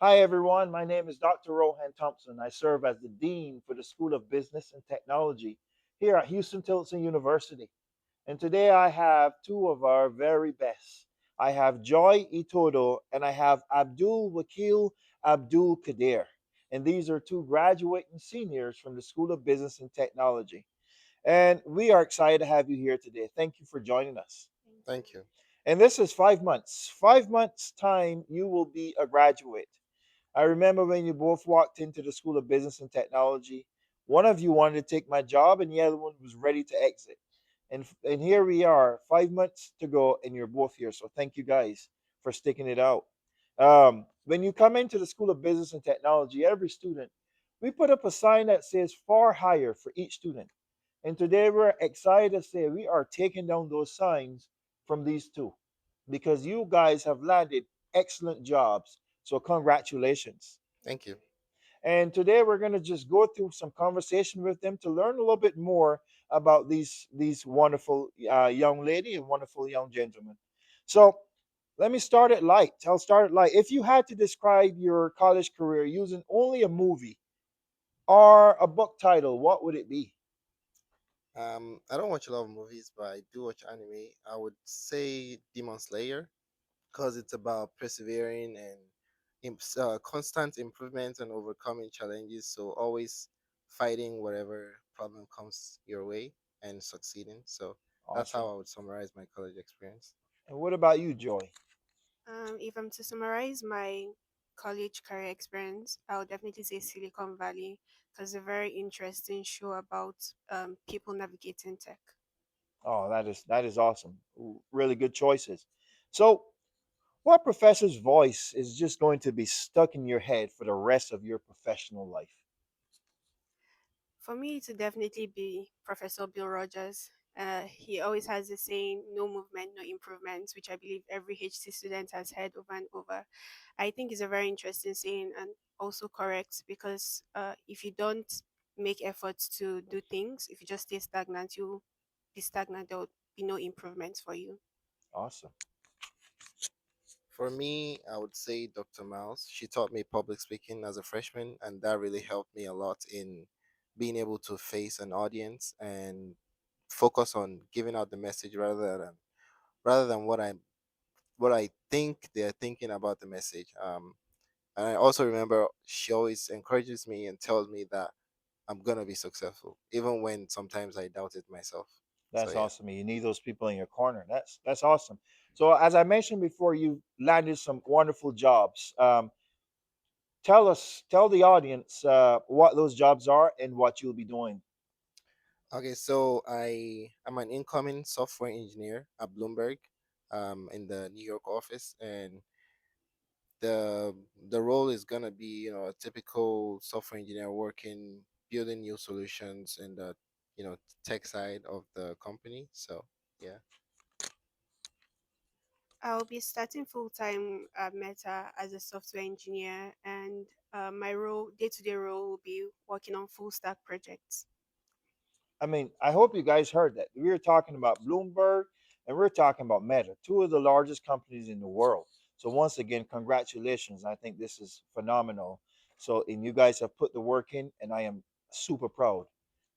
Hi, everyone. My name is Dr. Rohan Thompson. I serve as the Dean for the School of Business and Technology here at Huston-Tillotson University. And today I have two of our very best. I have Joy Itodo and I have Abdulwakil Abdulkadir. And these are two graduating seniors from the School of Business and Technology. And we are excited to have you here today. Thank you for joining us. Thank you. And this is 5 months. 5 months' time, you will be a graduate. I remember when you both walked into the School of Business and Technology. One of you wanted to take my job, and the other one was ready to exit. And here we are, 5 months to go, and you're both here. So thank you guys for sticking it out. When you come into the School of Business and Technology, every student, we put up a sign that says far higher for each student. And today we're excited to say we are taking down those signs from these two because you guys have landed excellent jobs. So congratulations. Thank you. And today we're going to just go through some conversation with them to learn a little bit more about these wonderful young lady and wonderful young gentlemen. So let me start it light. I'll start it light. If you had to describe your college career using only a movie or a book title, what would it be? I don't watch a lot of movies, but I do watch anime. I would say Demon Slayer because it's about persevering and constant improvement and overcoming challenges. So always fighting whatever problem comes your way and succeeding. So that's how Awesome. I would summarize my college experience. And what about you, Joy? If I'm to summarize my college career experience, I would definitely say Silicon Valley because a very interesting show about people navigating tech. Oh, that is awesome. Really good choices. So, what professor's voice is just going to be stuck in your head for the rest of your professional life? For me, it would definitely be Professor Bill Rogers. He always has the saying, no movement, no improvement, which I believe every HC student has heard over and over. I think it's a very interesting saying and also correct because if you don't make efforts to do things, if you just stay stagnant, you'll be stagnant. There will be no improvements for you. Awesome. For me, I would say Dr. Miles. She taught me public speaking as a freshman, and that really helped me a lot in being able to face an audience and focus on giving out the message rather than what I think they're thinking about the message. And I also remember she always encourages me and tells me that I'm gonna be successful, even when sometimes I doubted myself. So That's yeah. awesome. You need those people in your corner. That's awesome. So, as I mentioned before, you landed some wonderful jobs. Tell the audience what those jobs are and what you'll be doing. Okay, so I am an incoming software engineer at Bloomberg, in the New York office, and the role is gonna be a typical software engineer working building new solutions in the tech side of the company. So yeah. I'll be starting full time at Meta as a software engineer, and my role, day to day role, will be working on full stack projects. I mean, I hope you guys heard that. We were talking about Bloomberg and we're talking about Meta, two of the largest companies in the world. So once again, congratulations. I think this is phenomenal. So and you guys have put the work in and I am super proud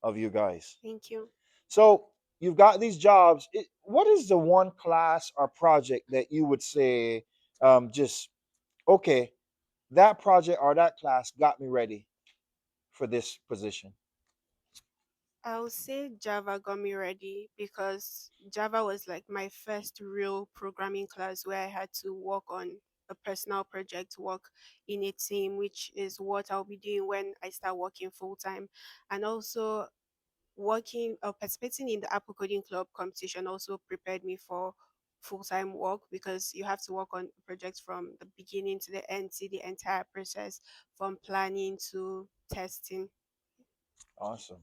of you guys. Thank you. So you've got these jobs. What is the one class or project that you would say just okay, that project or that class got me ready for this position? I'll say Java got me ready because Java was like my first real programming class where I had to work on a personal project, work in a team, which is what I'll be doing when I start working full time. And also working or participating in the Apple Coding Club competition also prepared me for full time work because you have to work on projects from the beginning to the end, see the entire process from planning to testing. Awesome.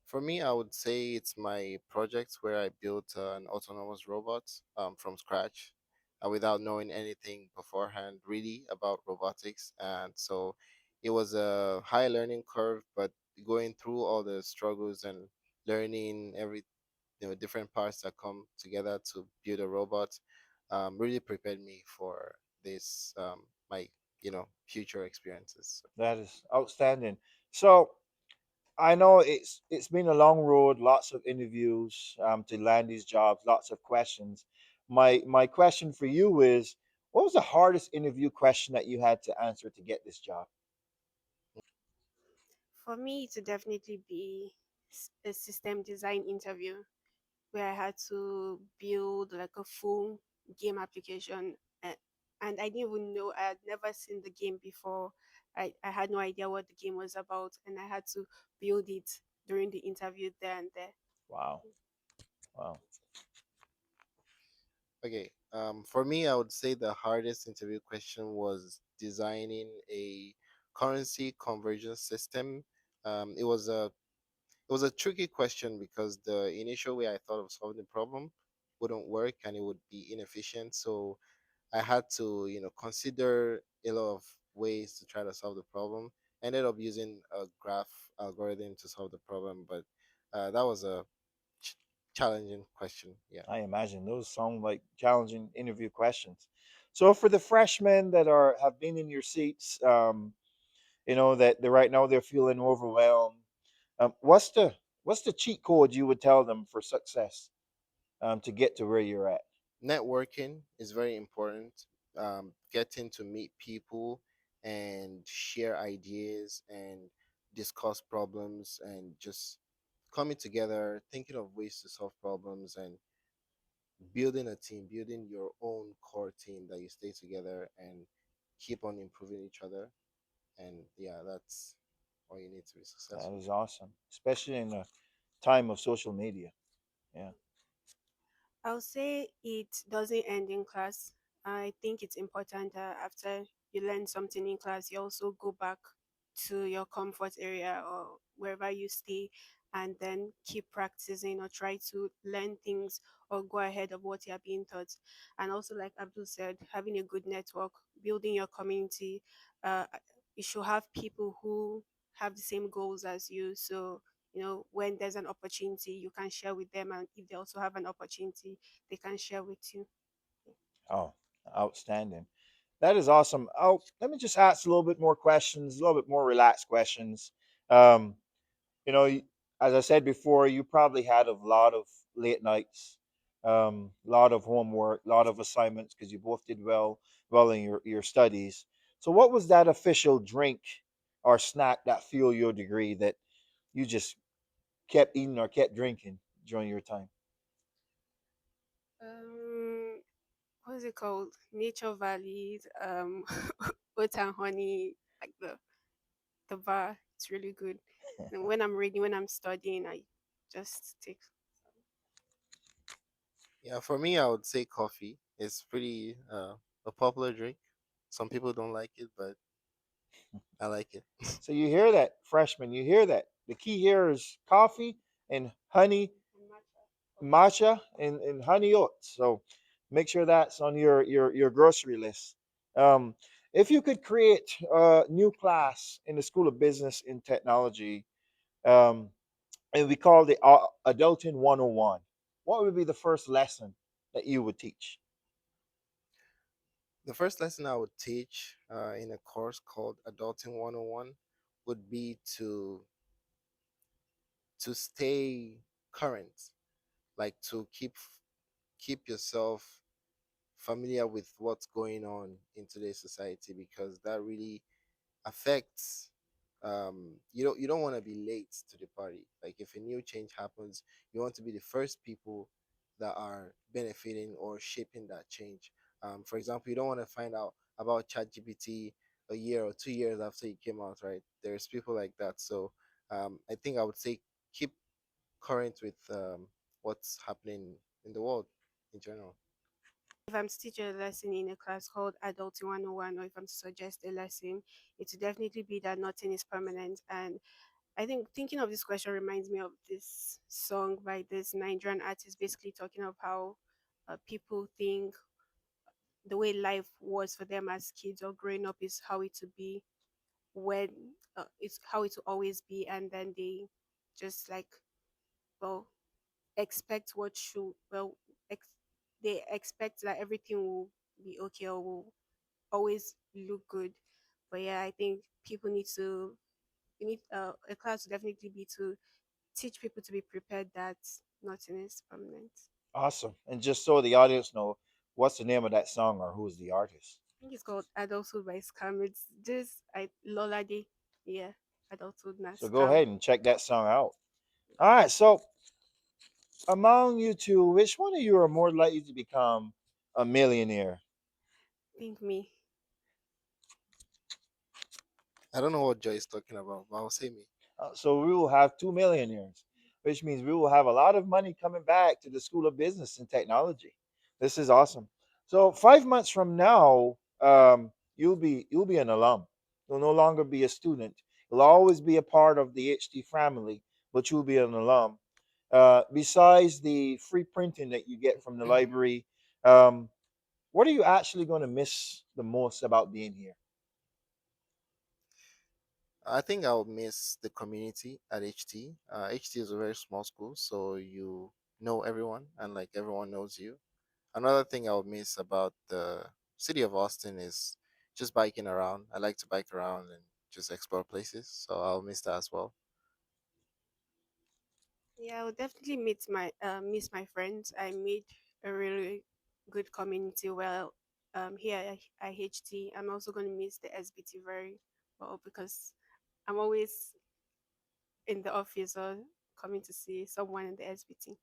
For me, I would say it's my project where I built an autonomous robot from scratch, without knowing anything beforehand really about robotics. And so it was a high learning curve, but going through all the struggles and learning every different parts that come together to build a robot really prepared me for this my future experiences. That is outstanding. So I know it's been a long road, lots of interviews to land these jobs, lots of questions. My question for you is, what was the hardest interview question that you had to answer to get this job? For me, it would definitely be a system design interview where I had to build like a full game application. And I didn't even know, I had never seen the game before. I had no idea what the game was about, and I had to build it during the interview there and there. Wow, wow, Okay. For me, I would say the hardest interview question was designing a currency conversion system. It was a tricky question because the initial way I thought of solving the problem wouldn't work and it would be inefficient. So I had to, consider a lot of ways to try to solve the problem. Ended up using a graph algorithm to solve the problem, but that was a ch- challenging question. Yeah. I imagine those sound like challenging interview questions. So for the freshmen that are have been in your seats, that right now they're feeling overwhelmed. What's the cheat code you would tell them for success to get to where you're at? Networking is very important. Getting to meet people and share ideas and discuss problems and just coming together, thinking of ways to solve problems and building a team, building your own core team that you stay together and keep on improving each other. And yeah, that's all you need to be That successful. is awesome, especially in a time of social media. Yeah. I'll say it doesn't end in class. I think it's important that after you learn something in class, you also go back to your comfort area or wherever you stay and then keep practicing or try to learn things or go ahead of what you're being taught. And also, like Abdul said, having a good network, building your community. Uh, you should have people who have the same goals as you. So when there's an opportunity, you can share with them, and if they also have an opportunity, they can share with you. Oh, outstanding. That is awesome. Oh, let me just ask a little bit more questions, a little bit more relaxed questions. Um, you know, as I said before, you probably had a lot of late nights, a lot of homework, a lot of assignments because you both did well in your studies. So, what was that official drink or snack that fueled your degree that you just kept eating or kept drinking during your time? um what is it called? Nature Valleys, oat and honey, like the bar. It's really good. And when I'm reading, when I'm studying, I just take. Yeah, for me, I would say coffee. It's pretty a popular drink. Some people don't like it, but I like it. So you hear that, freshman? You hear that? The key here is coffee and honey, And matcha. matcha and honey oats. So make sure that's on your grocery list. Um, if you could create a new class in the School of Business and Technology, um, and we call it Adulting 101, what would be the first lesson that you would teach? The first lesson I would teach in a course called Adulting 101 would be to stay current, like to keep yourself familiar with what's going on in today's society because that really affects you don't want to be late to the party. Like if a new change happens, you want to be the first people that are benefiting or shaping that change. For example, you don't want to find out about ChatGPT a year or 2 years after it came out, right? There's people like that. So I think I would say keep current with what's happening in the world in general. If I'm to teach a lesson in a class called Adult 101, or if I'm to suggest a lesson, it would definitely be that nothing is permanent. And I think thinking of this question reminds me of this song by this Nigerian artist, basically talking of how people think the way life was for them as kids or growing up is how it would be when it's how it will always be, and then they just like, well, expect what should, well, ex- they expect that everything will be okay or will always look good. But yeah, I think people need to, we need a class would definitely be to teach people to be prepared that nothing is permanent. Awesome. And just so the audience know, what's the name of that song or who's the artist? I think it's called Adulthood by Scam. It's this I Lola Day. Yeah, Adulthood not So go Scam. ahead and check that song out. All right. So among you two, which one of you are more likely to become a millionaire? Think me. I don't know what Joy is talking about, but I'll say me. So we will have two millionaires, which means we will have a lot of money coming back to the School of Business and Technology. This is awesome. So 5 months from now, you'll be an alum. You'll no longer be a student. You'll always be a part of the HT family, but you'll be an alum. Besides the free printing that you get from the library, um, what are you actually going to miss the most about being here? I think I'll miss the community at HT. HT is a very small school, so you know everyone and like everyone knows you. Another thing I'll miss about the city of Austin is just biking around. I like to bike around and just explore places, so I'll miss that as well. Yeah, I would definitely miss my friends. I made a really good community. Well, here at HT, I'm also going to miss the SBT very well because I'm always in the office or coming to see someone in the SBT.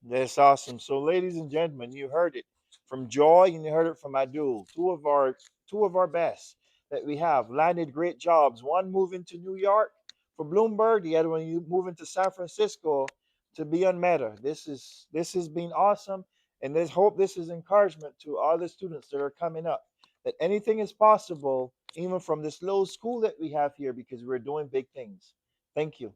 That's awesome. So, ladies and gentlemen, you heard it from Joy and you heard it from Abdul. Two of our best that we have landed great jobs. One moving to New York for Bloomberg, the other one you moving to San Francisco to be on Meta. This has been awesome, and there's hope. This is encouragement to all the students that are coming up that anything is possible, even from this little school that we have here, because we're doing big things. Thank you.